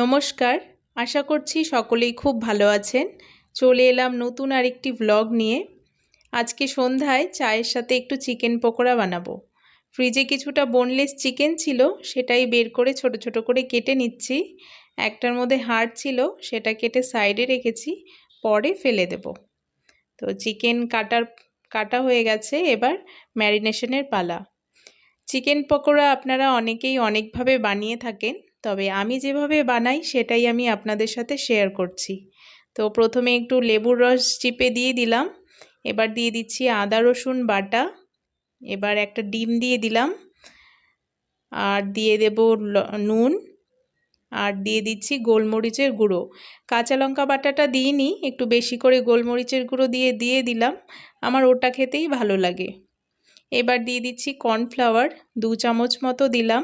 নমস্কার, আশা করছি সকলেই খুব ভালো আছেন। চলে এলাম নতুন আরেকটি ব্লগ নিয়ে। আজকে সন্ধ্যায় চায়ের সাথে একটু চিকেন পকোড়া বানাবো। ফ্রিজে কিছুটা বোনলেস চিকেন ছিল, সেটাই বের করে ছোট ছোট করে কেটে নিচ্ছি। একটার মধ্যে হাড় ছিল, সেটা কেটে সাইডে রেখেছি, পরে ফেলে দেব। তো চিকেন কাটা হয়ে গেছে, এবার ম্যারিনেশনের পালা। চিকেন পকোড়া আপনারা অনেকেই অনেকভাবে বানিয়ে থাকেন, তবে আমি যেভাবে বানাই সেটাই আমি আপনাদের সাথে শেয়ার করছি। তো প্রথমে একটু লেবুর রস চিপে দিয়ে দিলাম, এবার দিয়ে দিচ্ছি আদা রসুন বাটা, এবার একটা ডিম দিয়ে দিলাম, আর দিয়ে দেব নুন, আর দিয়ে দিচ্ছি গোলমরিচের গুঁড়ো। কাঁচা লঙ্কা বাটাটা দিইনি, একটু বেশি করে গোলমরিচের গুঁড়ো দিয়ে দিলাম, আমার ওটা খেতেই ভালো লাগে। এবার দিয়ে দিচ্ছি কর্নফ্লাওয়ার 2 চামচ মতো দিলাম,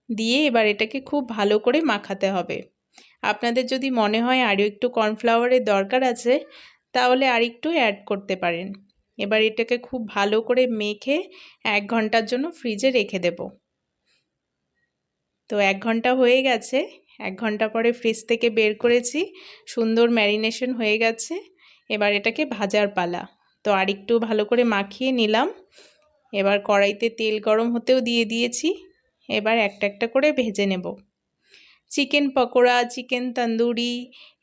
দিয়ে এবার এটাকে খুব ভালো করে মাখাতে হবে। আপনাদের যদি মনে হয় আরও একটু কর্নফ্লাওয়ারের দরকার আছে, তাহলে আরেকটু অ্যাড করতে পারেন। এবার এটাকে খুব ভালো করে মেখে 1 ঘন্টার জন্য ফ্রিজে রেখে দেব। তো 1 ঘন্টা হয়ে গেছে, 1 ঘন্টা পরে ফ্রিজ থেকে বের করেছি, সুন্দর ম্যারিনেশন হয়ে গেছে। এবার এটাকে ভাজার পালা। তো আরেকটু ভালো করে মাখিয়ে নিলাম, এবার কড়াইতে তেল গরম হতেও দিয়ে দিয়েছি, এবার একটা একটা করে ভেজে নেব। চিকেন পকোড়া, চিকেন তন্দুরি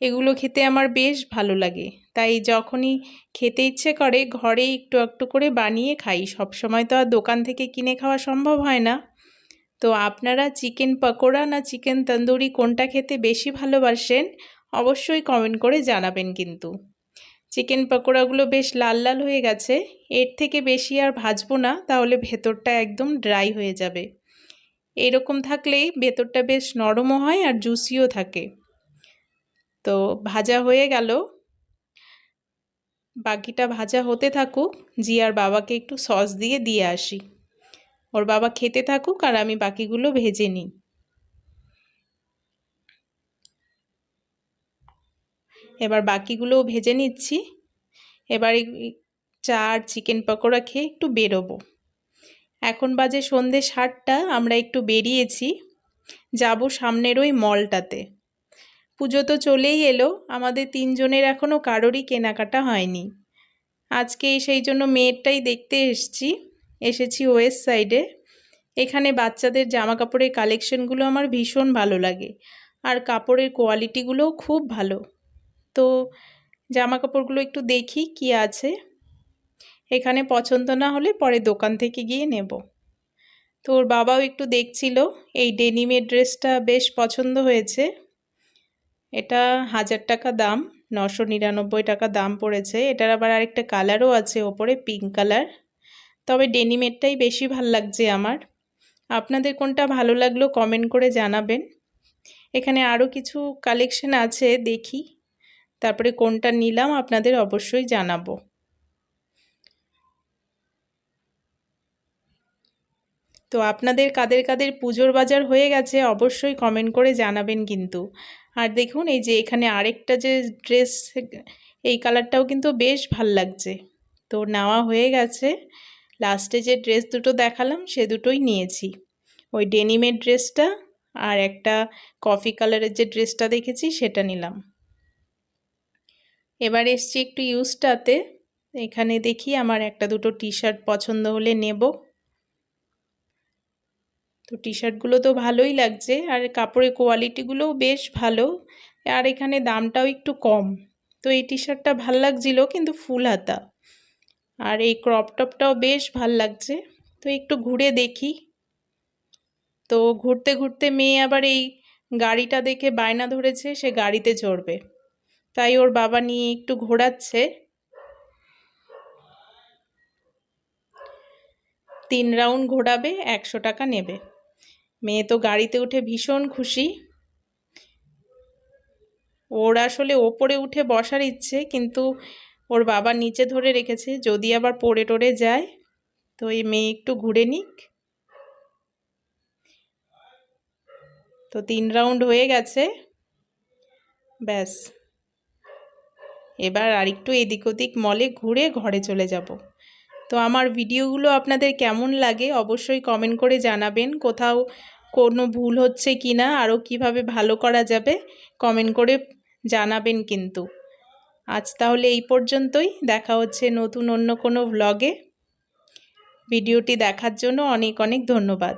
এগুলো খেতে আমার বেশ ভালো লাগে, তাই যখনই খেতে ইচ্ছে করে ঘরে একটু একটু করে বানিয়ে খাই। সব সময় তো আর দোকান থেকে কিনে খাওয়া সম্ভব হয় না। তো আপনারা চিকেন পকোড়া না চিকেন তন্দুরি কোনটা খেতে বেশি ভালোবাসেন অবশ্যই কমেন্ট করে জানাবেন। কিন্তু চিকেন পকোড়াগুলো বেশ লাল লাল হয়ে গেছে, এর থেকে বেশি আর ভাজবো না, তাহলে ভেতরটা একদম ড্রাই হয়ে যাবে। এরকম থাকলেই ভেতরটা বেশ নরমও হয় আর জুসিও থাকে। তো ভাজা হয়ে গেল, বাকিটা ভাজা হতে থাকুক। জিয়ার বাবাকে একটু সস দিয়ে আসি, ওর বাবা খেতে থাকুক আর আমি বাকিগুলো ভেজে নিই। এবার বাকিগুলোও ভেজে নিচ্ছি। এবার চা আর চিকেন পকোড়া খেয়ে একটু বেরোবো। এখন বাজে সন্ধে 7টা, আমরা একটু বেরিয়েছি, যাব সামনের ওই মলটাতে। পুজো তো চলেই এলো, আমাদের 3 জনের এখনও কারোরই কেনাকাটা হয়নি। আজকে সেই জন্য মেয়েরটাই দেখতে এসেছি ওয়েস্ট সাইডে। এখানে বাচ্চাদের জামা কাপড়ের কালেকশনগুলো আমার ভীষণ ভালো লাগে, আর কাপড়ের কোয়ালিটিগুলোও খুব ভালো। তো জামা কাপড়গুলো একটু দেখি কি আছে, এখানে পছন্দ না হলে পরে দোকান থেকে গিয়ে নেব। তো ওর বাবাও একটু দেখছিল, এই ডেনিমের ড্রেসটা বেশ পছন্দ হয়েছে। এটা 1000 টাকা দাম, 999 টাকা দাম পড়েছে। এটার আবার আরেকটা কালারও আছে ওপরে, পিঙ্ক কালার। তবে ডেনিমেরটাই বেশি ভাল লাগছে আমার। আপনাদের কোনটা ভালো লাগলো কমেন্ট করে জানাবেন। এখানে আরও কিছু কালেকশন আছে, দেখি তারপরে কোনটা নিলাম আপনাদের অবশ্যই জানাবো। তো আপনাদের কাদের কাদের পুজোর বাজার হয়ে গেছে অবশ্যই কমেন্ট করে জানাবেন কিন্তু। আর দেখুন এই যে এখানে আরেকটা যে ড্রেস, এই কালারটাও কিন্তু বেশ ভাল লাগছে। তো নেওয়া হয়ে গেছে, লাস্টে যে ড্রেস দুটো দেখালাম সে দুটোই নিয়েছি, ওই ডেনিমের ড্রেসটা আর একটা কফি কালারের যে ড্রেসটা দেখেছি সেটা নিলাম। এবার এসছি একটু ইউজটাতে, এখানে দেখি আমার একটা দুটো টি শার্ট পছন্দ হলে নেব। তো টি শার্টগুলো তো ভালোই লাগছে, আর কাপড়ের কোয়ালিটিগুলোও বেশ ভালো, আর এখানে দামটাও একটু কম। তো এই টি শার্টটা ভাল লাগছিল, কিন্তু ফুল হাতা, আর এই ক্রপ টপটাও বেশ ভাল লাগছে। তো একটু ঘুরে দেখি। তো ঘুরতে ঘুরতে মেয়ে আবার এই গাড়িটা দেখে বায়না ধরেছে সে গাড়িতে চড়বে, তাই ওর বাবা নিয়ে একটু ঘোরাচ্ছে। 3 রাউন্ড ঘোরাবে, 100 টাকা নেবে। মেয়ে তো গাড়িতে উঠে ভীষণ খুশি। ওর আসলে ওপরে উঠে বসার ইচ্ছে, কিন্তু ওর বাবা নিচে ধরে রেখেছে, যদি আবার পড়ে টরে যায়। তো এই মেয়ে একটু ঘুরে নিক। তো 3 রাউন্ড হয়ে গেছে, ব্যাস এবার আরেকটু এদিক ওদিক মলে ঘুরে ঘরে চলে যাব। তো আমার ভিডিওগুলো আপনাদের কেমন লাগে অবশ্যই কমেন্ট করে জানাবেন। কোথাও কোনো ভুল হচ্ছে কি না, আরও কীভাবে ভালো করা যাবে কমেন্ট করে জানাবেন কিন্তু। আজ তাহলে এই পর্যন্তই, দেখা হচ্ছে নতুন অন্য কোনো ভ্লগে। ভিডিওটি দেখার জন্য অনেক অনেক ধন্যবাদ।